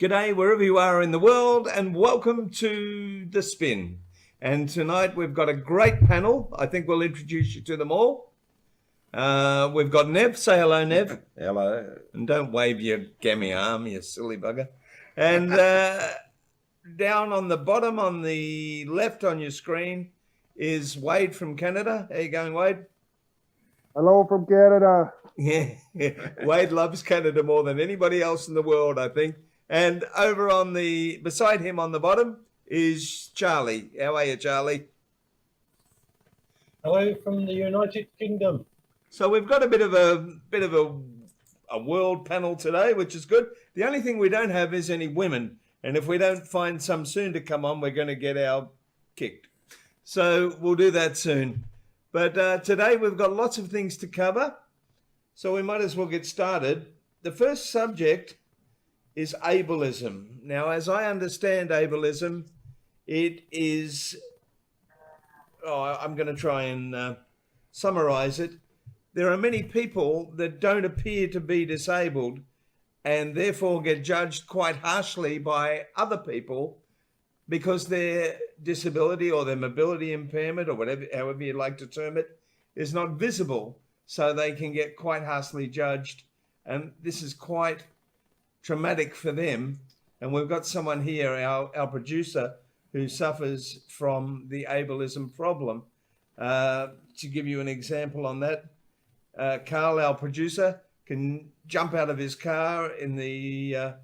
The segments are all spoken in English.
G'day wherever you are in the world, and welcome to The Spin. And tonight we've got a great panel. I think we'll introduce you to them all. We've got Nev. Say hello, Nev. Hello. And don't wave your gammy arm, you silly bugger. And down on the bottom on the left on your screen is Wade from Canada. How you going, Wade? Hello from Canada. Yeah, Wade loves Canada more than anybody else in the world, I think. And over on the, beside him on the bottom is Charlie. How are you, Charlie? Hello from the United Kingdom. So we've got a bit of a world panel today, which is good. The only thing we don't have is any women. And if we don't find some soon to come on, we're going to get our kicked. So we'll do that soon. But today we've got lots of things to cover. So we might as well get started. The first subject is ableism. Now, as I understand ableism, it is, I'm going to try and summarize it. There are many people that don't appear to be disabled and therefore get judged quite harshly by other people because their disability or their mobility impairment or whatever, however you like to term it, is not visible. So they can get quite harshly judged. And this is quite traumatic for them. And we've got someone here, our producer, who suffers from the ableism problem. To give you an example on that, Carl, our producer, can jump out of his car in the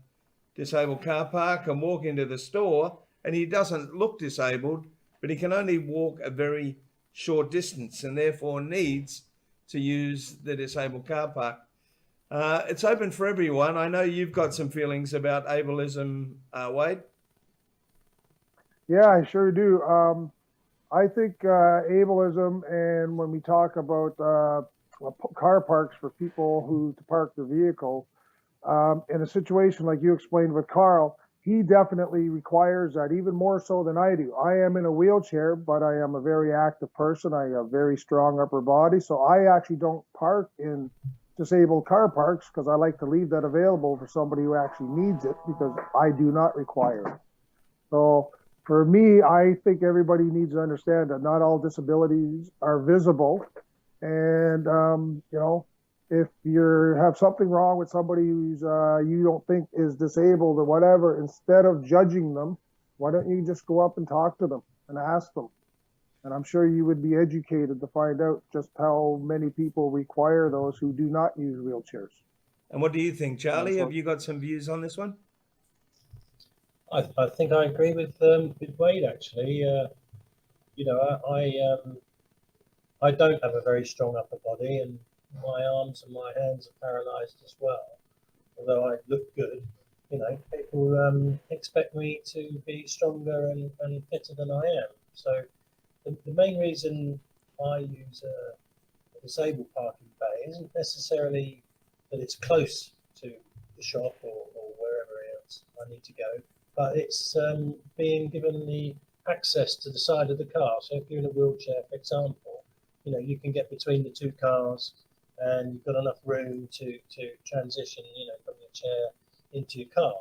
disabled car park and walk into the store, and he doesn't look disabled, but he can only walk a very short distance and therefore needs to use the disabled car park. It's open for everyone. I know you've got some feelings about ableism, Wade. Yeah, I sure do. I think ableism, and when we talk about car parks for people who to park their vehicle, in a situation like you explained with Carl, he definitely requires that even more so than I do. I am in a wheelchair, but I am a very active person. I have very strong upper body, so I actually don't park in disabled car parks because I like to leave that available for somebody who actually needs it because I do not require it. So for me, I think everybody needs to understand that not all disabilities are visible. And, if you have something wrong with somebody who's you don't think is disabled or whatever, instead of judging them, why don't you just go up and talk to them and ask them? And I'm sure you would be educated to find out just how many people require those who do not use wheelchairs. And what do you think, Charlie? Have you got some views on this one? I think I agree with Wade, actually. I don't have a very strong upper body, and my arms and my hands are paralyzed as well. Although I look good, people expect me to be stronger and fitter than I am. So the main reason I use a disabled parking bay isn't necessarily that it's close to the shop or wherever else I need to go, but it's being given the access to the side of the car. So if you're in a wheelchair, for example, you can get between the two cars and you've got enough room to transition, from your chair into your car.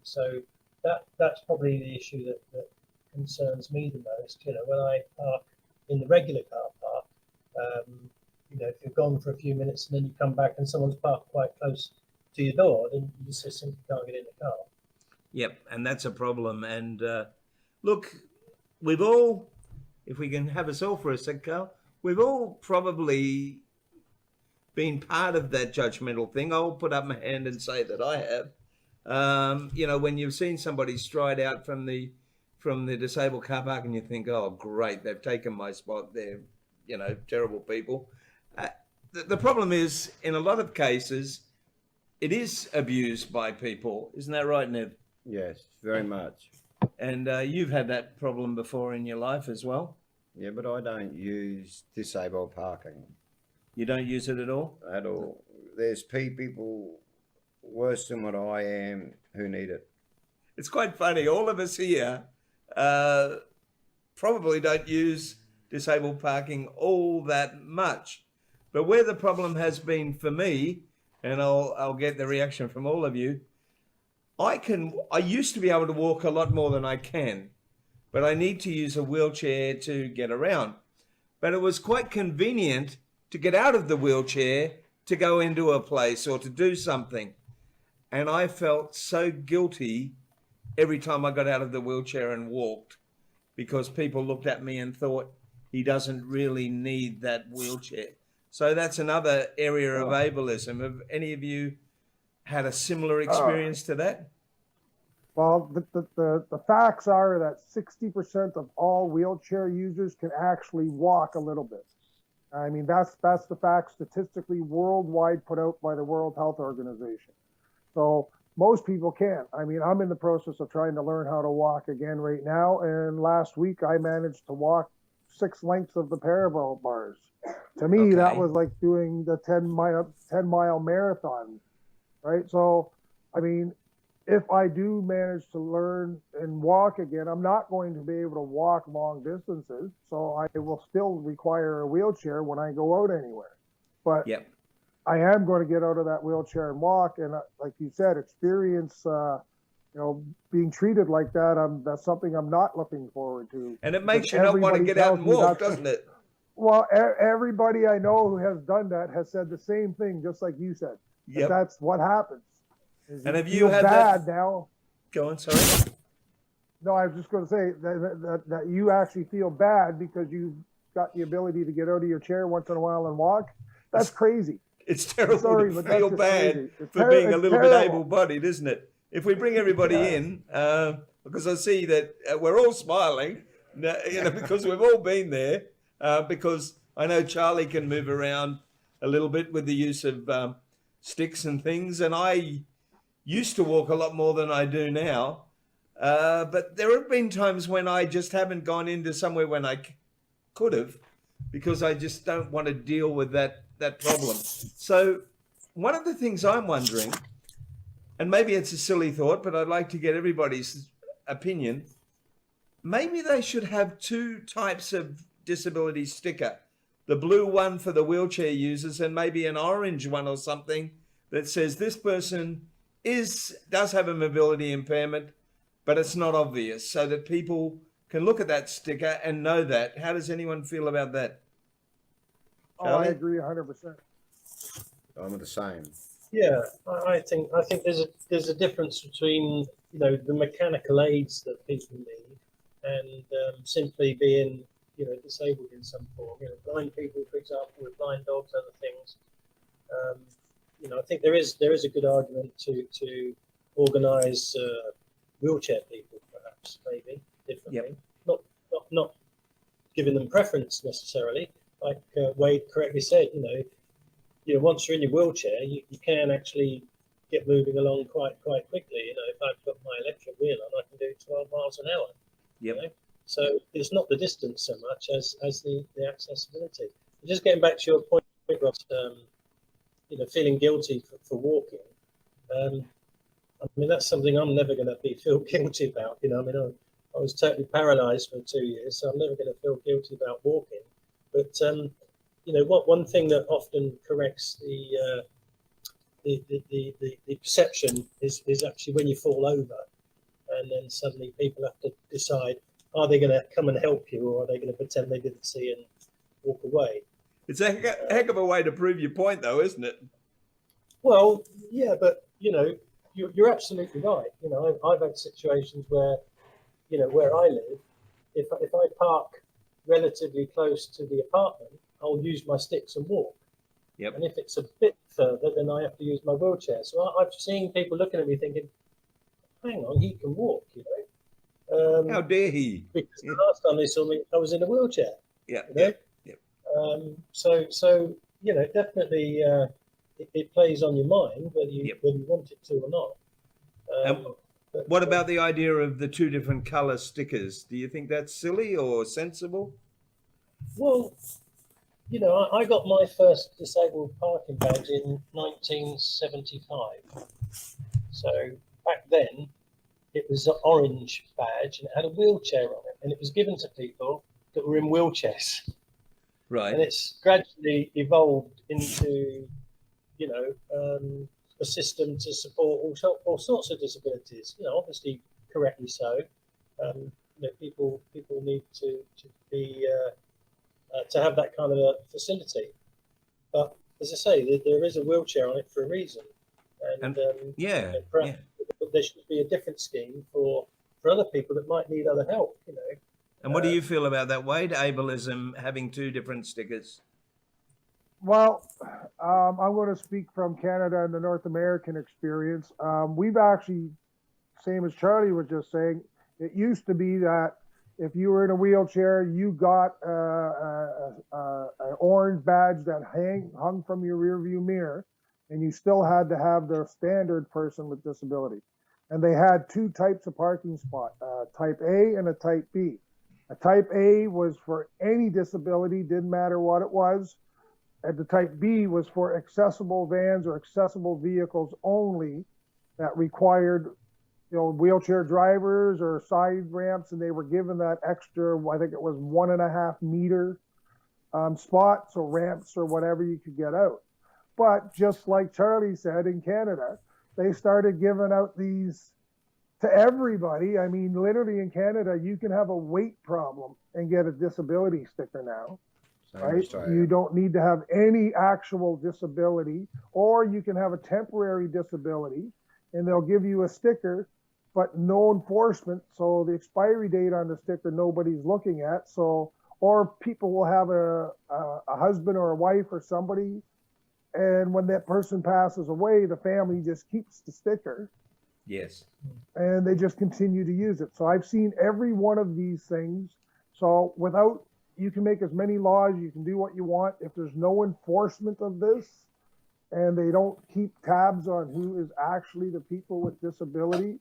So that's probably the issue that concerns me the most. When I park in the regular car park, if you're gone for a few minutes and then you come back and someone's parked quite close to your door, then you just simply can't get in the car. Yep, and that's a problem. And look, we've all, if we can have us all for a sec, Carl, we've all probably been part of that judgmental thing. I'll put up my hand and say that I have. When you've seen somebody stride out from the disabled car park and you think, oh, great, they've taken my spot. They're, terrible people. The problem is, in a lot of cases, it is abused by people. Isn't that right, Nev? Yes, very much. And you've had that problem before in your life as well? Yeah, but I don't use disabled parking. You don't use it at all? At all. There's people worse than what I am who need it. It's quite funny. All of us here probably don't use disabled parking all that much. But where the problem has been for me, and I'll get the reaction from all of you, I used to be able to walk a lot more than I can, but I need to use a wheelchair to get around. But it was quite convenient to get out of the wheelchair to go into a place or to do something. And I felt so guilty every time I got out of the wheelchair and walked, because people looked at me and thought he doesn't really need that wheelchair. So that's another area of ableism. Have any of you had a similar experience to that? Well, the facts are that 60% of all wheelchair users can actually walk a little bit. I mean, that's the fact statistically worldwide put out by the World Health Organization. So most people can. I mean, I'm in the process of trying to learn how to walk again right now. And last week I managed to walk 6 lengths of the parallel bars. To me, that was like doing the 10-mile marathon, right? So, I mean, if I do manage to learn and walk again, I'm not going to be able to walk long distances. So I will still require a wheelchair when I go out anywhere. But I am going to get out of that wheelchair and walk. And like you said, experience, being treated like that. That's something I'm not looking forward to. And it makes you not want to get out and walk, doesn't it? Well, everybody I know who has done that has said the same thing, just like you said. That's what happens. And have you had that now? Go on, sorry. No, I was just going to say that you actually feel bad because you've got the ability to get out of your chair once in a while and walk. That's crazy. It's terrible to feel bad for being a little bit able-bodied, isn't it? If we bring everybody in, because I see that we're all smiling, because we've all been there, because I know Charlie can move around a little bit with the use of sticks and things, and I used to walk a lot more than I do now, but there have been times when I just haven't gone into somewhere when I could have, because I just don't want to deal with that problem. So one of the things I'm wondering, and maybe it's a silly thought, but I'd like to get everybody's opinion, maybe they should have 2 types of disability sticker, the blue one for the wheelchair users and maybe an orange one or something that says this person does have a mobility impairment, but it's not obvious, so that people can look at that sticker and know that. How does anyone feel about that? I agree 100%. I'm the same. Yeah, I think there's a difference between the mechanical aids that people need and simply being disabled in some form. Blind people, for example, with blind dogs, other things. I think there is a good argument to organise wheelchair people, perhaps, maybe differently. Not giving them preference necessarily, like Wade correctly said. Once you're in your wheelchair, you can actually get moving along quite quickly. If I've got my electric wheel on, I can do 12 miles an hour. So it's not the distance so much as the accessibility. Just getting back to your point, Ross, feeling guilty for walking. I mean, that's something I'm never going to feel guilty about. I was totally paralysed for 2 years, so I'm never going to feel guilty about walking. But one thing that often corrects the perception is actually when you fall over, and then suddenly people have to decide: are they going to come and help you, or are they going to pretend they didn't see and walk away? It's a heck of a way to prove your point, though, isn't it? Well, yeah, but you're absolutely right. I've had situations where, where I live, if I park relatively close to the apartment, I'll use my sticks and walk. And if it's a bit further, then I have to use my wheelchair. So I've seen people looking at me thinking, "Hang on, he can walk," How dare he? Because the last time they saw me, I was in a wheelchair. So definitely it plays on your mind whether you want it to or not. What about the idea of the 2 different color stickers? Do you think that's silly or sensible? Well, I got my first disabled parking badge in 1975. So back then, it was an orange badge and it had a wheelchair on it, and it was given to people that were in wheelchairs. Right. And it's gradually evolved into, a system to support all sorts of disabilities. You know, obviously correctly so. You know, people need to be to have that kind of a facility. But as I say, there is a wheelchair on it for a reason, and yeah, perhaps there should be a different scheme for other people that might need other help. You know. And what do you feel about that, Wade? Ableism having 2 different stickers? Well, I'm going to speak from Canada and the North American experience. We've actually, same as Charlie was just saying, it used to be that if you were in a wheelchair, you got an orange badge that hung from your rear view mirror, and you still had to have the standard person with disability. And they had 2 types of parking spot, type A and a type B. A type A was for any disability, didn't matter what it was. And the type B was for accessible vans or accessible vehicles only that required, you know, wheelchair drivers or side ramps, and they were given that extra, I think it was 1.5 meter spot, so ramps or whatever you could get out. But just like Charlie said, in Canada, they started giving out these to everybody. I mean, literally in Canada, you can have a weight problem and get a disability sticker now. Right? You don't need to have any actual disability, or you can have a temporary disability and they'll give you a sticker, but no enforcement. So the expiry date on the sticker, nobody's looking at. So, or people will have a husband or a wife or somebody, and when that person passes away, the family just keeps the sticker. Yes. And they just continue to use it. So I've seen every one of these things. So without, you can make as many laws, you can do what you want. If there's no enforcement of this and they don't keep tabs on who is actually the people with disability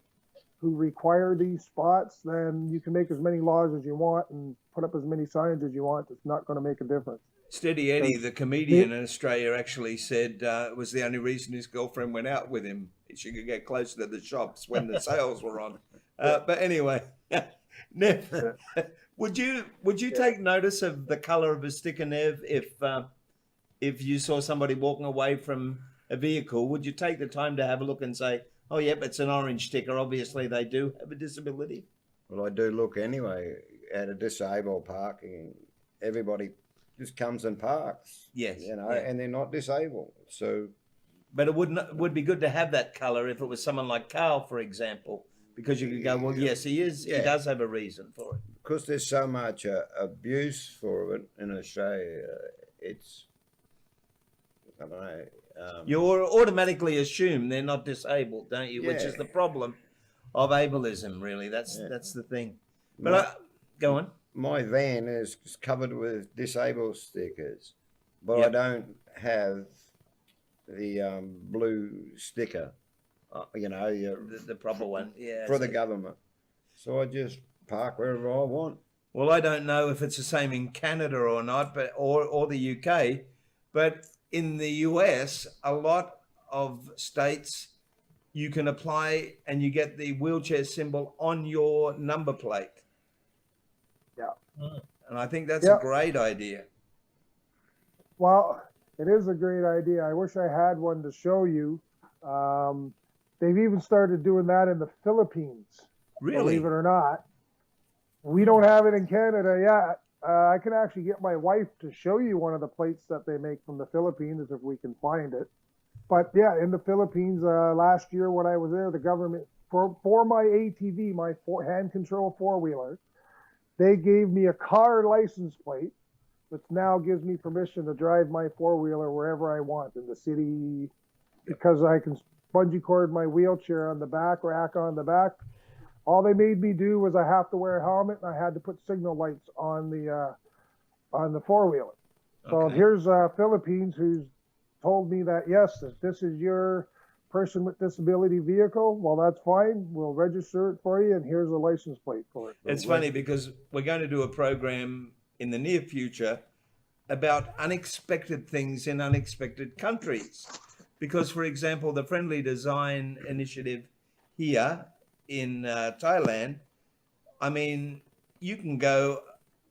who require these spots, then you can make as many laws as you want and put up as many signs as you want. It's not going to make a difference. Steady Eddie, the comedian in Australia, actually said it was the only reason his girlfriend went out with him. She could get closer to the shops when the sales were on. But anyway, Nev, would you take notice of the color of a sticker, Nev, if you saw somebody walking away from a vehicle? Would you take the time to have a look and say, oh, yep, it's an orange sticker. Obviously, they do have a disability. Well, I do look anyway at a disabled parking. Everybody just comes and parks. Yes, you know, yeah. and they're not disabled. So, but it would be good to have that color if it was someone like Carl, for example, because you could go, well, yes, he is. Yeah. He does have a reason for it. Because there's so much abuse for it in Australia, it's, I don't know. You automatically assume they're not disabled, don't you? Yeah. Which is the problem of ableism, really. That's the thing. But go on. My van is covered with disabled stickers, but I don't have the blue sticker, you know, the proper one, for the government. So I just park wherever I want. Well, I don't know if it's the same in Canada or not, but or the UK, but in the US, a lot of states you can apply and you get the wheelchair symbol on your number plate. Yeah. And I think that's a great idea. Well, it is a great idea. I wish I had one to show you. They've even started doing that in the Philippines. Really? Believe it or not. We don't have it in Canada yet. I can actually get my wife to show you one of the plates that they make from the Philippines if we can find it. But yeah, in the Philippines, last year when I was there, the government, for my ATV, my hand control four-wheeler, they gave me a car license plate, which now gives me permission to drive my four-wheeler wherever I want in the city, because I can bungee cord my wheelchair on the back, rack on the back. All they made me do was I have to wear a helmet and I had to put signal lights on the four-wheeler. So here's Philippines, who's told me that, yes, if this is your person with disability vehicle, well, that's fine. We'll register it for you, and here's a license plate for it. It's funny because we're going to do a program in the near future about unexpected things in unexpected countries. Because, for example, the Friendly Design Initiative here in Thailand, I mean, you can go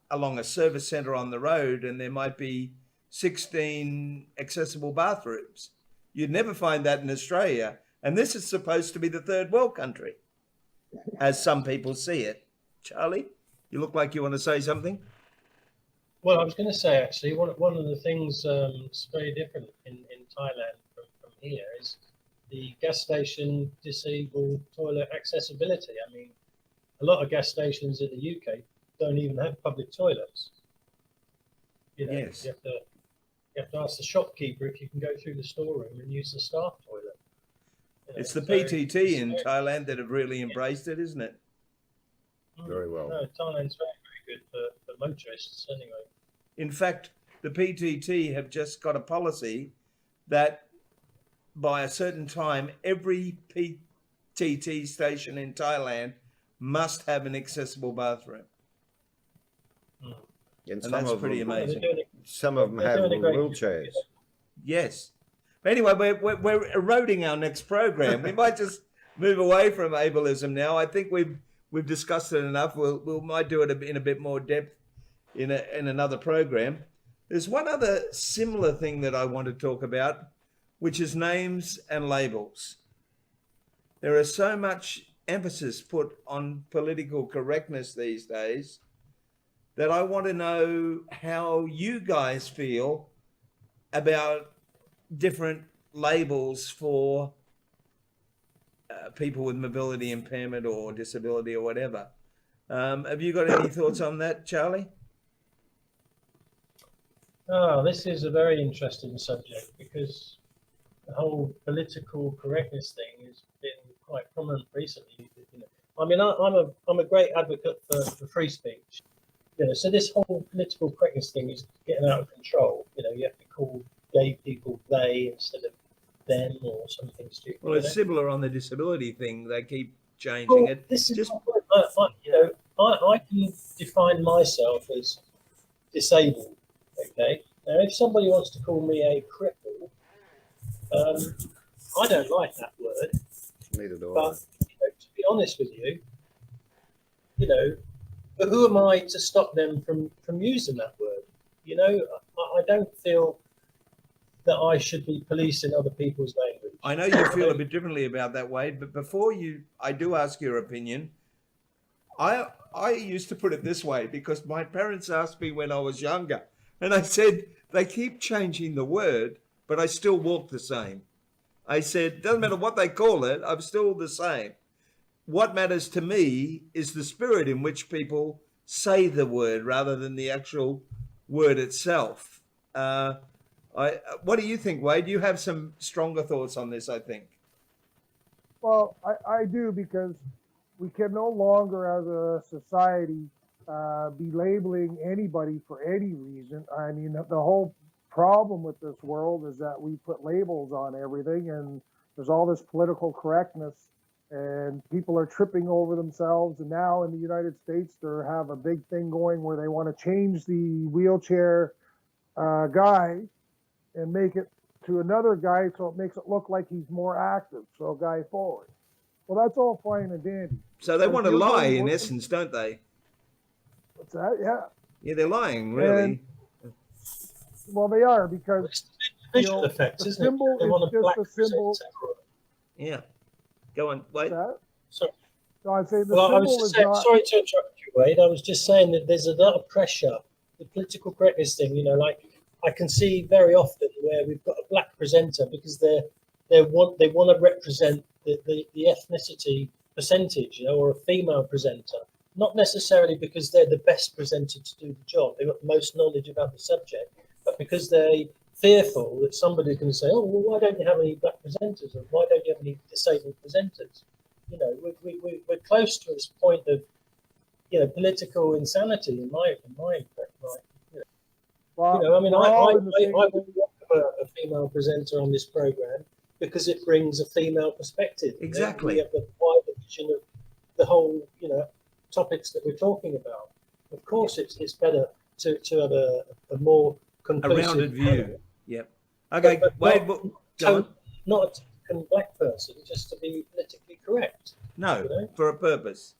along a service center on the road and there might be 16 accessible bathrooms. You'd never find that in Australia. And this is supposed to be the third world country, as some people see it. Charlie, you look like you want to say something. Well, I was going to say, actually, one of the things that's very different in Thailand from here is the gas station disabled toilet accessibility. I mean, a lot of gas stations in the UK don't even have public toilets. You know, Yes. you have to ask the shopkeeper if you can go through the storeroom and use the staff toilet. You know, It's the so PTT in it's Thailand that have really embraced it, isn't it? Very well. No, Thailand's very good for motorists anyway. In fact, the PTT have just got a policy that by a certain time, every PTT station in Thailand must have an accessible bathroom. And And that's pretty They're amazing. doing it- some of them they're have doing a great job. wheelchairs. Yes. But anyway, we're eroding our next program. We might just move away from ableism now. I think we've discussed it enough. We might do it in a bit more depth in another program. There's one other similar thing that I want to talk about, which is names and labels. There is so much emphasis put on political correctness these days that I want to know how you guys feel about different labels for people with mobility impairment or disability or whatever. Have you got any thoughts on that, Charlie? Oh, this is a very interesting subject because the whole political correctness thing has been quite prominent recently. You know, I mean, I'm a great advocate for free speech. You know, so this whole political correctness thing is getting out of control. You know, you have to call gay people they instead of them or something stupid. Well, it's you know? similar on the disability thing. They keep changing it. This is Just I can define myself as disabled. Okay. Now, if somebody wants to call me a cripple, I don't like that word. Neither do I. But to be honest with you, but who am I to stop them from using that word? You know, I don't feel that I should be policing other people's language. I know you feel a bit differently about that, Wade, but before I do ask your opinion. I used to put it this way because my parents asked me when I was younger, and I said, they keep changing the word, but I still walk the same. I said, doesn't matter what they call it, I'm still the same. What matters to me is the spirit in which people say the word rather than the actual word itself. What do you think, Wade? You have some stronger thoughts on this, I think. Well, I do, because we can no longer as a society be labeling anybody for any reason. I mean, the whole problem with this world is that we put labels on everything, and there's all this political correctness, and people are tripping over themselves. And now in the United States, they have a big thing going where they want to change the wheelchair guy and make it to another guy, so it makes it look like he's more active, so guy forward. Well, that's all fine and dandy. So they But want to you're lie going in working- essence, don't they? What's that? Yeah. Yeah, they're lying, really. Well, they are, because It's the visual You know, effects, the isn't symbol it? They is want a just black a symbol. presenter. Yeah. Go on, Wade. that. Sorry. No, I'd say the Well, I was symbol just is saying, not. sorry to interrupt you, Wade. I was just saying that there's a lot of pressure. The political correctness thing, like I can see very often where we've got a black presenter because they want to represent the ethnicity percentage, or a female presenter. Not necessarily because they're the best presenter to do the job. They've got the most knowledge about the subject, but because they're fearful that somebody's going to say, "Oh, well, why don't you have any black presenters, or why don't you have any disabled presenters?" We're close to this point of, political insanity. In my Well, I mean, we're I all in the same would boat. welcome a female presenter on this program because it brings a female perspective. Exactly. We have the wider vision of the whole, topics that we're talking about. Of course, it's better to have a more A conclusive rounded view. panel. Yep. Okay, But Wade. Go on. not a token black person, just to be politically correct. No, you know? for a purpose.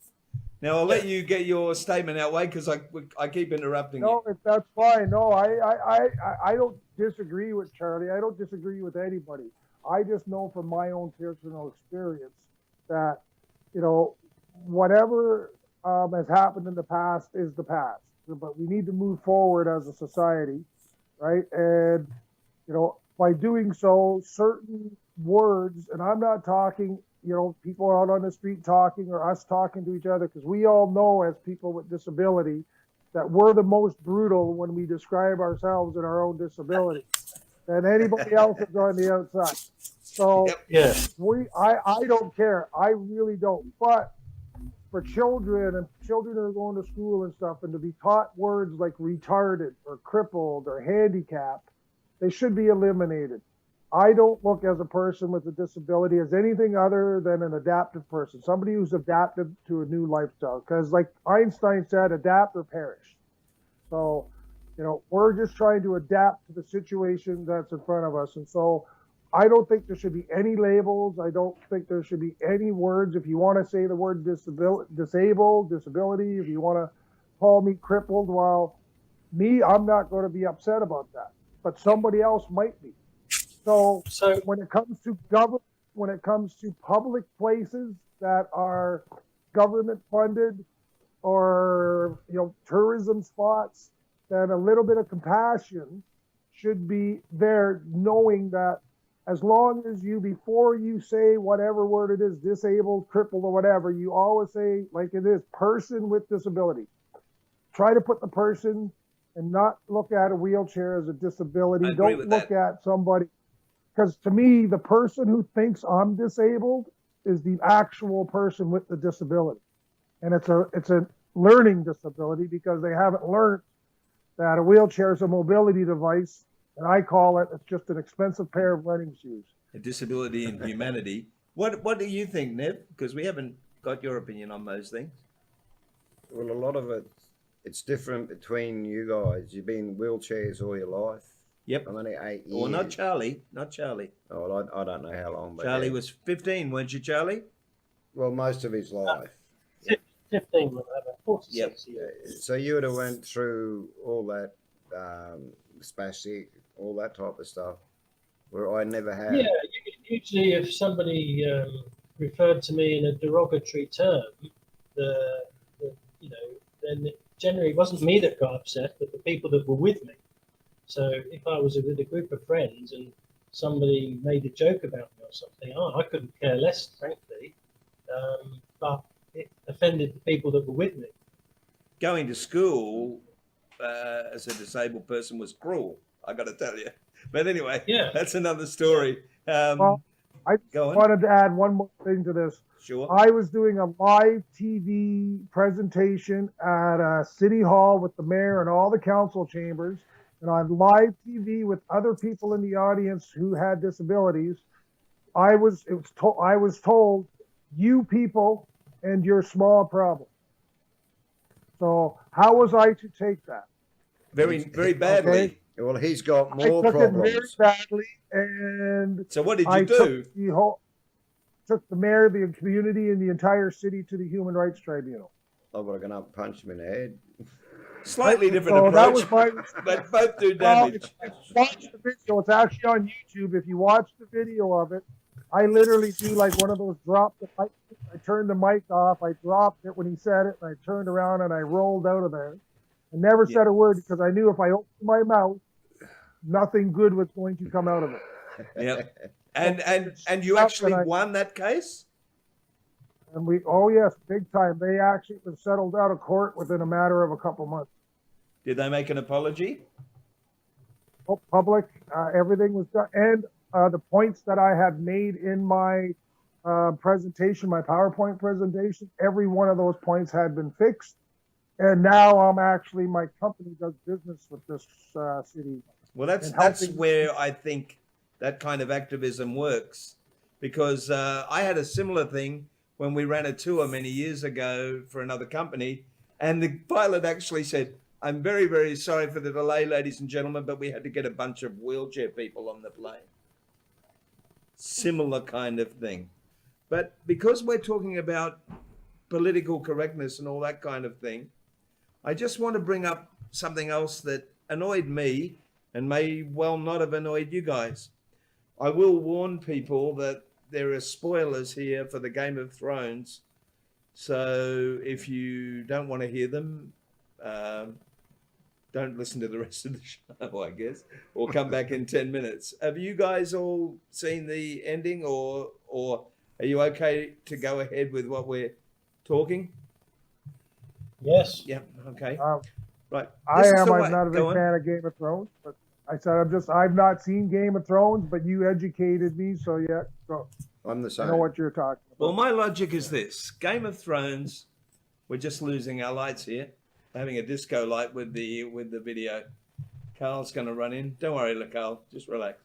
Now I'll let you get your statement out way because I keep interrupting you. No, that's fine. No, I don't disagree with Charlie. I don't disagree with anybody. I just know from my own personal experience that, you know, whatever has happened in the past is the past. But we need to move forward as a society, right? And, you know, by doing so, certain words, and I'm not talking, you know, people out on the street talking or us talking to each other, because we all know as people with disability that we're the most brutal when we describe ourselves and our own disability than anybody else is on the outside. So Yeah. I don't care. I really don't. But for children and children who are going to school and stuff, and to be taught words like retarded or crippled or handicapped, they should be eliminated. I don't look as a person with a disability as anything other than an adaptive person, somebody who's adapted to a new lifestyle. Because like Einstein said, adapt or perish. So, you know, we're just trying to adapt to the situation that's in front of us. And so I don't think there should be any labels. I don't think there should be any words. If you want to say the word disability, if you want to call me crippled, well, I'm not going to be upset about that. But somebody else might be. So when it comes to government, when it comes to public places that are government funded or, you know, tourism spots, then a little bit of compassion should be there, knowing that as long as you, before you say whatever word it is, disabled, crippled, or whatever, you always say, like it is, person with disability. Try to put the person and not look at a wheelchair as a disability. Don't look at somebody, because to me, the person who thinks I'm disabled is the actual person with the disability. And it's a learning disability because they haven't learned that a wheelchair is a mobility device. And I call it's just an expensive pair of running shoes. A disability in humanity. What do you think, Nev? Because we haven't got your opinion on those things. Well, a lot of it's different between you guys. You've been in wheelchairs all your life. Yep. I'm only 8 years. Well, not Charlie. Oh, well, I don't know how long. But Charlie was 15, weren't you, Charlie? Well, most of his life. 15, whatever, 46 years. So you would have went through all that spastic, all that type of stuff, where I never had. Yeah, usually if somebody referred to me in a derogatory term, then it generally wasn't me that got upset, but the people that were with me. So if I was with a group of friends and somebody made a joke about me or something, I couldn't care less, frankly. But it offended the people that were with me. Going to school as a disabled person was cruel, I got to tell you. But anyway, that's another story. Well, I wanted to add one more thing to this. Sure. I was doing a live TV presentation at a city hall with the mayor and all the council chambers, and on live TV with other people in the audience who had disabilities. I was told, you people and your small problem. So how was I to take that? Very, very badly. Okay. Well, he's got more I took problems. it very badly, and so what did you do? Took the mayor, the community, and the entire city to the Human Rights Tribunal. I would have gone up and punched him in the head. Slightly different approach, but both do damage. Watch the video. It's actually on YouTube. If you watch the video of it, I literally do like one of those drop the mic. I turned the mic off. I dropped it when he said it, and I turned around and I rolled out of there. I never said a word because I knew if I opened my mouth, nothing good was going to come out of it. Yep. And you actually won that case? And yes, big time. They actually been settled out of court within a matter of a couple months. Did they make an apology? Public, everything was done. And the points that I had made in my presentation, my PowerPoint presentation, every one of those points had been fixed. And now my company does business with this city. Well, that's where I think that kind of activism works, because I had a similar thing when we ran a tour many years ago for another company, and the pilot actually said, "I'm very, very sorry for the delay, ladies and gentlemen, but we had to get a bunch of wheelchair people on the plane." Similar kind of thing. But because we're talking about political correctness and all that kind of thing, I just want to bring up something else that annoyed me and may well not have annoyed you guys. I will warn people that there are spoilers here for the Game of Thrones. So if you don't want to hear them, don't listen to the rest of the show, I guess, or come back in 10 minutes. Have you guys all seen the ending, or are you okay to go ahead with what we're talking? Yes. Yeah. Okay. Right. I This is am. the I'm way- not a big go on. fan of Game of Thrones, but I said I've not seen Game of Thrones, but you educated me, so yeah, so I'm the I same. know what you're talking about. Well, my logic is this: Game of Thrones. We're just losing our lights here. Having a disco light with the video. Carl's going to run in. Don't worry, look, Carl. Just relax.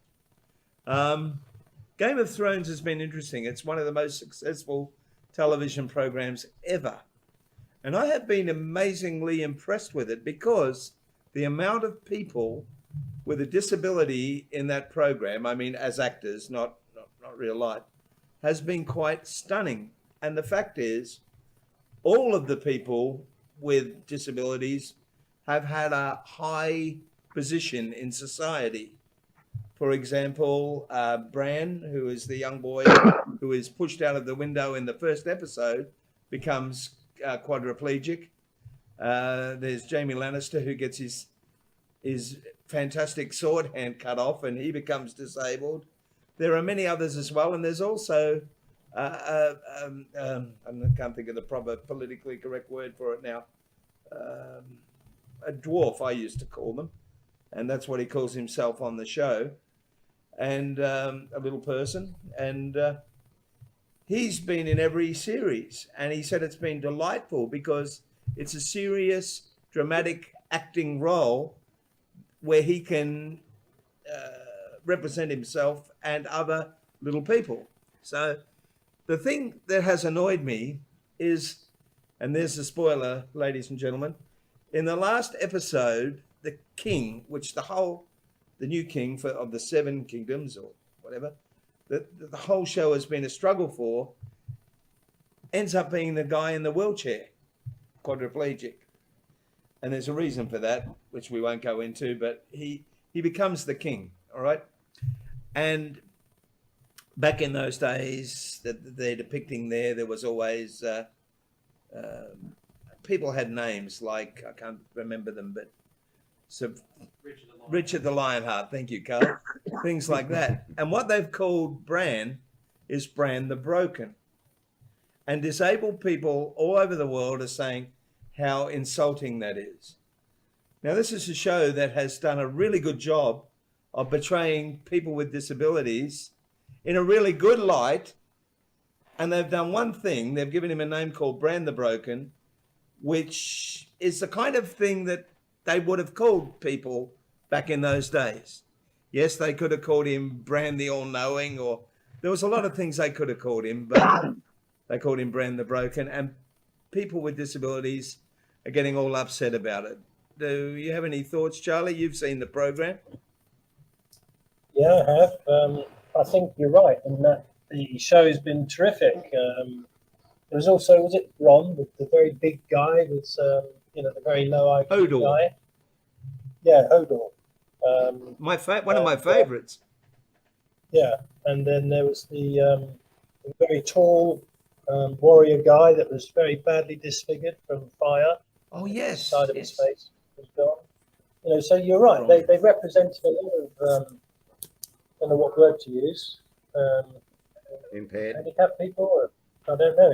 Game of Thrones has been interesting. It's one of the most successful television programs ever. And I have been amazingly impressed with it because the amount of people with a disability in that program, I mean, as actors, not real life, has been quite stunning. And the fact is, all of the people with disabilities have had a high position in society. For example, Bran, who is the young boy who is pushed out of the window in the first episode, becomes quadriplegic. There's Jaime Lannister, who gets his fantastic sword hand cut off and he becomes disabled. There are many others as well. And there's also, I can't think of the proper politically correct word for it now, a dwarf, I used to call them. And that's what he calls himself on the show. And a little person. And he's been in every series. And he said it's been delightful because it's a serious, dramatic acting role where he can represent himself and other little people. So the thing that has annoyed me is, and there's the spoiler, ladies and gentlemen, in the last episode, the king, which the new king of the 7 kingdoms or whatever, the whole show has been a struggle for, ends up being the guy in the wheelchair, quadriplegic. And there's a reason for that, which we won't go into, but he becomes the king, all right? And back in those days that they're depicting there was always, people had names like, I can't remember them, but Richard the Lionheart, thank you, Carl. Things like that. And what they've called Bran is Bran the Broken. And disabled people all over the world are saying how insulting that is. Now, this is a show that has done a really good job of portraying people with disabilities in a really good light. And they've done one thing. They've given him a name called Bran the Broken, which is the kind of thing that they would have called people back in those days. Yes, they could have called him Bran the All-Knowing, or there was a lot of things they could have called him, but they called him Bran the Broken. And people with disabilities are getting all upset about it. Do you have any thoughts, Charlie? You've seen the program. Yeah, I have. I think you're right in that the show has been terrific. There was also, was it Ron, the very big guy with, the very low IQ Hodor. guy? Yeah, Hodor. One of my favorites. Yeah, and then there was the very tall warrior guy that was very badly disfigured from fire. Oh, yes. The side of his yes. face was gone. So you're right. They represented a lot of, I don't know what word to use. Impaired. Handicapped people, or I don't know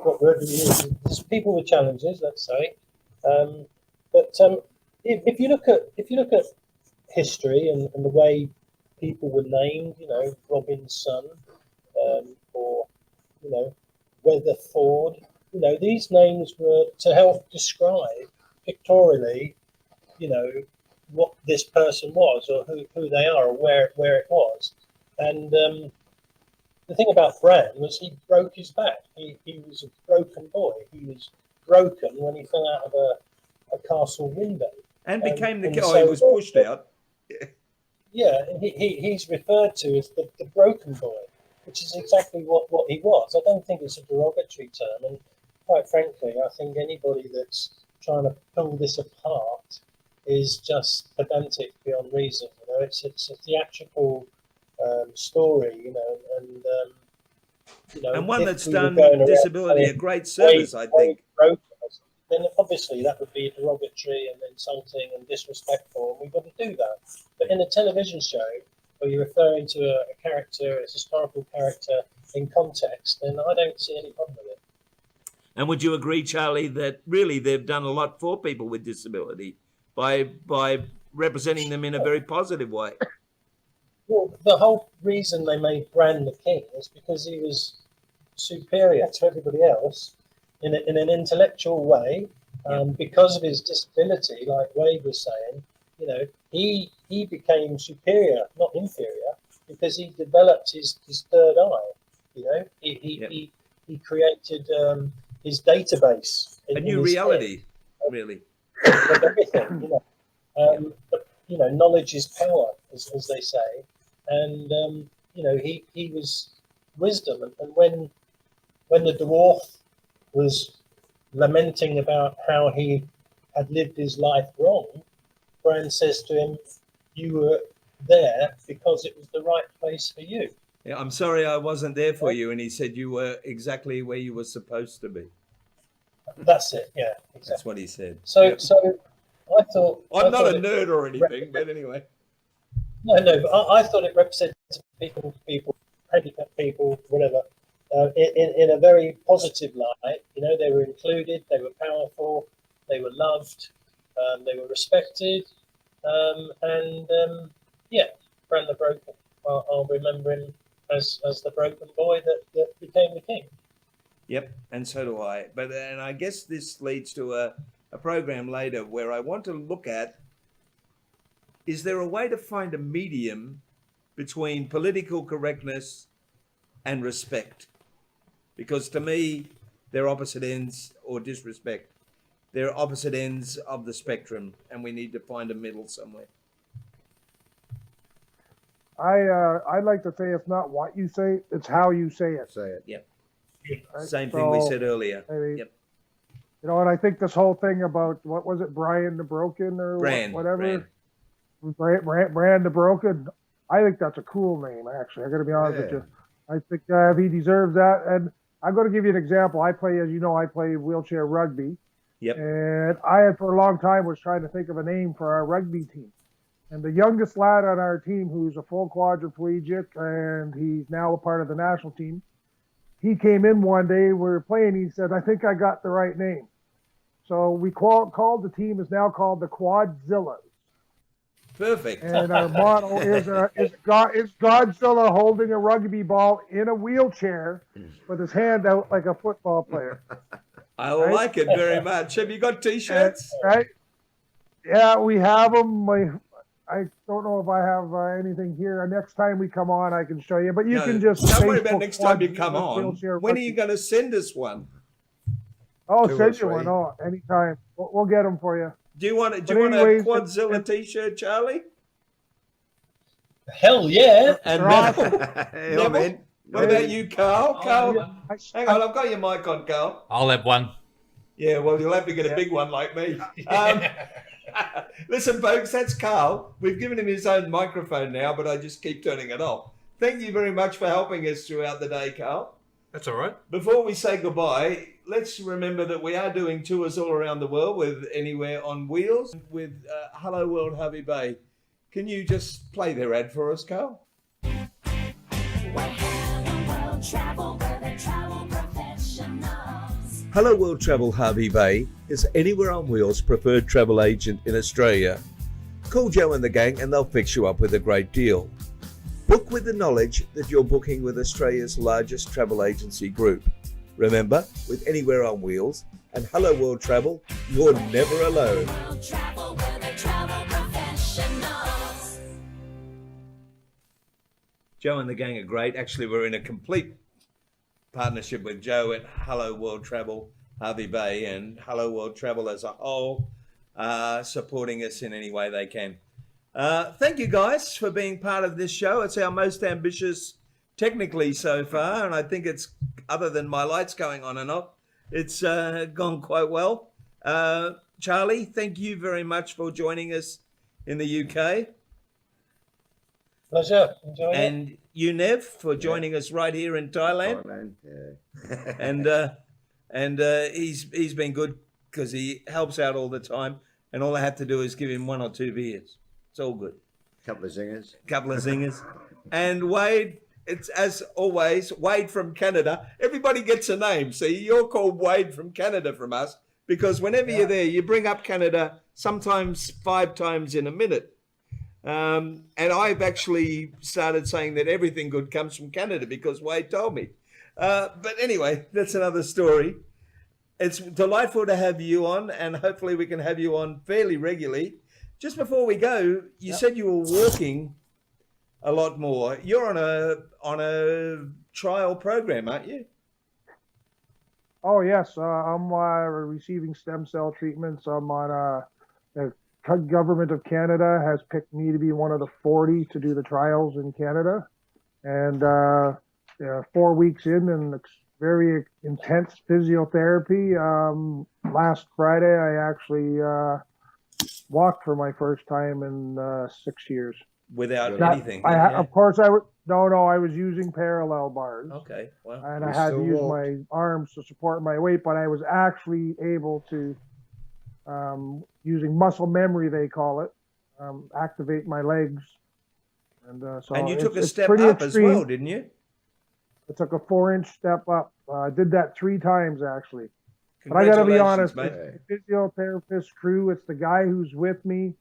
what word to use. It's people with challenges, let's say. But if you look at history and the way people were named, Robin's son, or Weatherford, these names were to help describe pictorially, what this person was or who they are or where it was. And the thing about Bran was he broke his back. He was a broken boy. He was broken when he fell out of a castle window. And became the and guy so- who was pushed out. Yeah, he's referred to as the broken boy, which is exactly what he was. I don't think it's a derogatory term. And quite frankly, I think anybody that's trying to pull this apart is just pedantic beyond reason. You know, it's a theatrical story. You know, and you know, And one if that's we were done going around disability a saying, great service, I think. then obviously that would be derogatory and insulting and disrespectful, and we wouldn't do that. But in a television show where you're referring to a character, a historical character in context, then I don't see any problem with it. And would you agree, Charlie, that really they've done a lot for people with disability by representing them in a very positive way? Well, the whole reason they made Bran the king is because he was superior to everybody else in an intellectual way, because of his disability, like Wade was saying. You know, he became superior, not inferior, because he developed his third eye. You know, he created his database. A new reality, really. Of everything, you know. But, you know, knowledge is power, as they say. And, you know, he was wisdom. And when the dwarf was lamenting about how he had lived his life wrong, Bran says to him, "You were there because it was the right place for you." Yeah, I'm sorry I wasn't there for you. And he said you were exactly where you were supposed to be. That's it. Yeah, exactly. That's what he said. So, Yep. so I thought I'm not thought a it- nerd or anything, but anyway. No, but I thought it represented people, handicapped people, whatever, in a very positive light. You know, they were included, they were powerful, they were loved, they were respected, yeah, Bran the Broken. I'll remember him as the broken boy that became the king. Yep, and so do I. But and I guess this leads to a program later where I want to look at, is there a way to find a medium between political correctness and respect? Because to me, they're opposite ends, or disrespect. They're opposite ends of the spectrum, and we need to find a middle somewhere. I'd like to say it's not what you say, it's how you say it. Say it. Yep. Right? Same thing we So, said earlier. I mean, Yep. You know, and I think this whole thing about, what was it, Brian the Broken or Bran, whatever? Bran the Broken. I think that's a cool name, actually. I got to be honest with you. I think he deserves that. And I'm going to give you an example. I play, as you know, I play wheelchair rugby. Yep. And I had for a long time was trying to think of a name for our rugby team. And the youngest lad on our team, who's a full quadriplegic, and he's now a part of the national team, he came in one day, we were playing, he said, "I think I got the right name." So we called the team, is now called the Quadzillas. Perfect. And our motto is Godzilla holding a rugby ball in a wheelchair with his hand out like a football player. I like it very much. Have you got T-shirts? Right? Yeah, we have them. I don't know if I have anything here. Next time we come on, I can show you. But you can just don't worry about Facebook next time you Quadzilla come on. wheelchair When are rugby. you going to send us one? Oh, Two or send you three. one. Oh, anytime. We'll get them for you. Do you want a anyways, Quadzilla T-shirt, Charlie? Hell yeah! And They're awesome. Yeah, man. what about you, Carl? Carl, I- hang on, I've got your mic on, Carl. I'll have one. Yeah, well, you'll have to get a big one like me. Listen, folks, that's Carl. We've given him his own microphone now, but I just keep turning it off. Thank you very much for helping us throughout the day, Carl. That's all right. Before we say goodbye, let's remember that we are doing tours all around the world with Anywhere on Wheels with Hello World Harvey Bay. Can you just play their ad for us, Carl? Hello World Travel Harvey Bay is Anywhere on Wheels preferred travel agent in Australia. Call Joe and the gang and they'll fix you up with a great deal. Book with the knowledge that you're booking with Australia's largest travel agency group. Remember, with Anywhere on Wheels and Hello World Travel, you're never alone. Joe and the gang are great. Actually, we're in a complete partnership with Joe at Hello World Travel Harvey Bay and Hello World Travel as a whole, supporting us in any way they can. Thank you guys for being part of this show. It's our most ambitious technically so far, and I think it's, other than my lights going on and off, It's gone quite well. Charlie, thank you very much for joining us in the UK. Pleasure. Enjoy it. And you, Nev, for joining us right here in Thailand. Yeah. And he's been good because he helps out all the time. And all I have to do is give him 1 or 2 beers. It's all good. Couple of zingers. Couple of zingers. And Wade, it's as always, Wade from Canada. Everybody gets a name. See, you're called Wade from Canada from us because whenever you're there, you bring up Canada sometimes 5 times in a minute. And I've actually started saying that everything good comes from Canada because Wade told me. But anyway, that's another story. It's delightful to have you on, and hopefully we can have you on fairly regularly. Just before we go, you said you were walking a lot more. You're on a trial program, aren't you? Oh yes, I'm receiving stem cell treatments. I'm on the government of Canada has picked me to be one of the 40 to do the trials in Canada, and 4 weeks in and very intense physiotherapy. Last Friday, I actually walked for my first time in 6 years. Without anything? Of course, I would. No, I was using parallel bars. Okay, well. And I had to use my arms to support my weight, but I was actually able to, using muscle memory, they call it, activate my legs. And so. And you took a step up as well, didn't you? I took a 4-inch step up. I did that 3 times actually. But I got to be honest, the physiotherapist crew, it's the guy who's with me.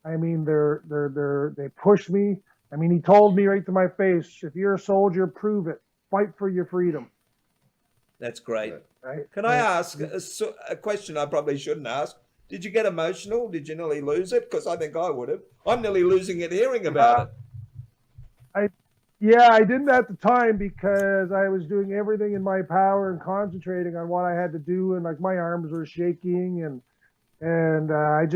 I mean, they push me. I mean, he told me right to my face, if you're a soldier, prove it. Fight for your freedom. That's great. Right? Can I ask a question I probably shouldn't ask? Did you get emotional? Did you nearly lose it? Because I think I would have. I'm nearly losing it hearing about it. Yeah, I didn't at the time because I was doing everything in my power and concentrating on what I had to do, and like my arms were shaking, and I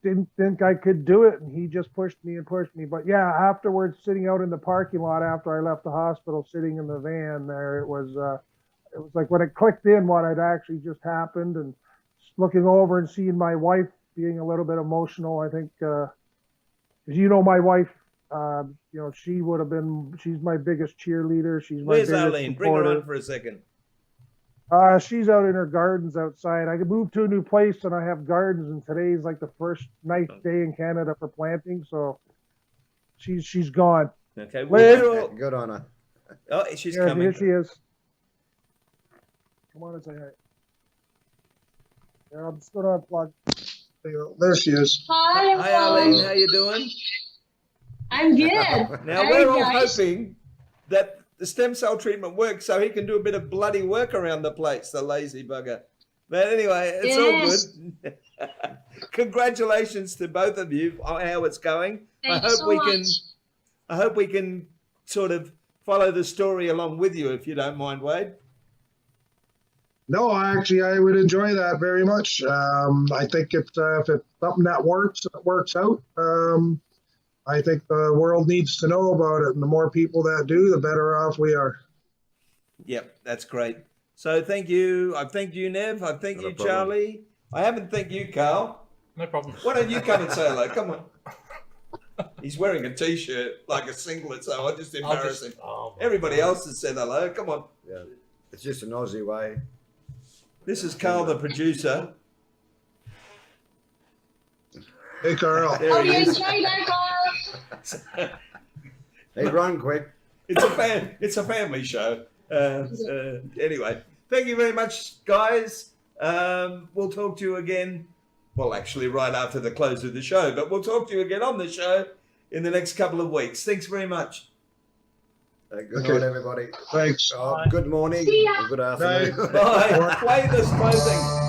didn't think I could do it, and he just pushed me. But yeah, afterwards, sitting out in the parking lot after I left the hospital, sitting in the van there, it was like when it clicked in what had actually just happened, and looking over and seeing my wife being a little bit emotional. I think, because my wife. She would have been, she's my biggest cheerleader. She's my Where's biggest Arlene? Bring her on for a second. She's out in her gardens outside. I moved to a new place and I have gardens, and today's like the first nice day in Canada for planting. So she's gone. Okay. Good on her. Oh, she's coming. Here she is. Come on and say hi. Yeah, I'm just going to unplug. There she is. Hi, everyone. Hi, Arlene. How you doing? I'm good. Now, we're all hoping that the stem cell treatment works so he can do a bit of bloody work around the place, the lazy bugger. But anyway, it's all good. Congratulations to both of you on how it's going. I hope we can sort of follow the story along with you, if you don't mind, Wade. No, actually, I would enjoy that very much. I think if it's something that works, it works out. I think the world needs to know about it, and the more people that do, the better off we are. Yep, that's great. So thank you. I thank you, Nev. I thank you, Charlie. I haven't thanked you, Carl. No problem. Why don't you come and say hello? Come on. He's wearing a T-shirt, like a singlet, so I'll just embarrass him. Everybody else has said hello. Come on. Yeah, it's just an Aussie way. This is Carl, the producer. Hey, Carl. Oh, you enjoyed that, Carl? Hey, run quick. It's a family show. Anyway, thank you very much, guys. We'll talk to you again. Well, actually, right after the close of the show, but we'll talk to you again on the show in the next couple of weeks. Thanks very much. Good night, everybody. Thanks. Good morning. Good afternoon. Bye. Play this closing.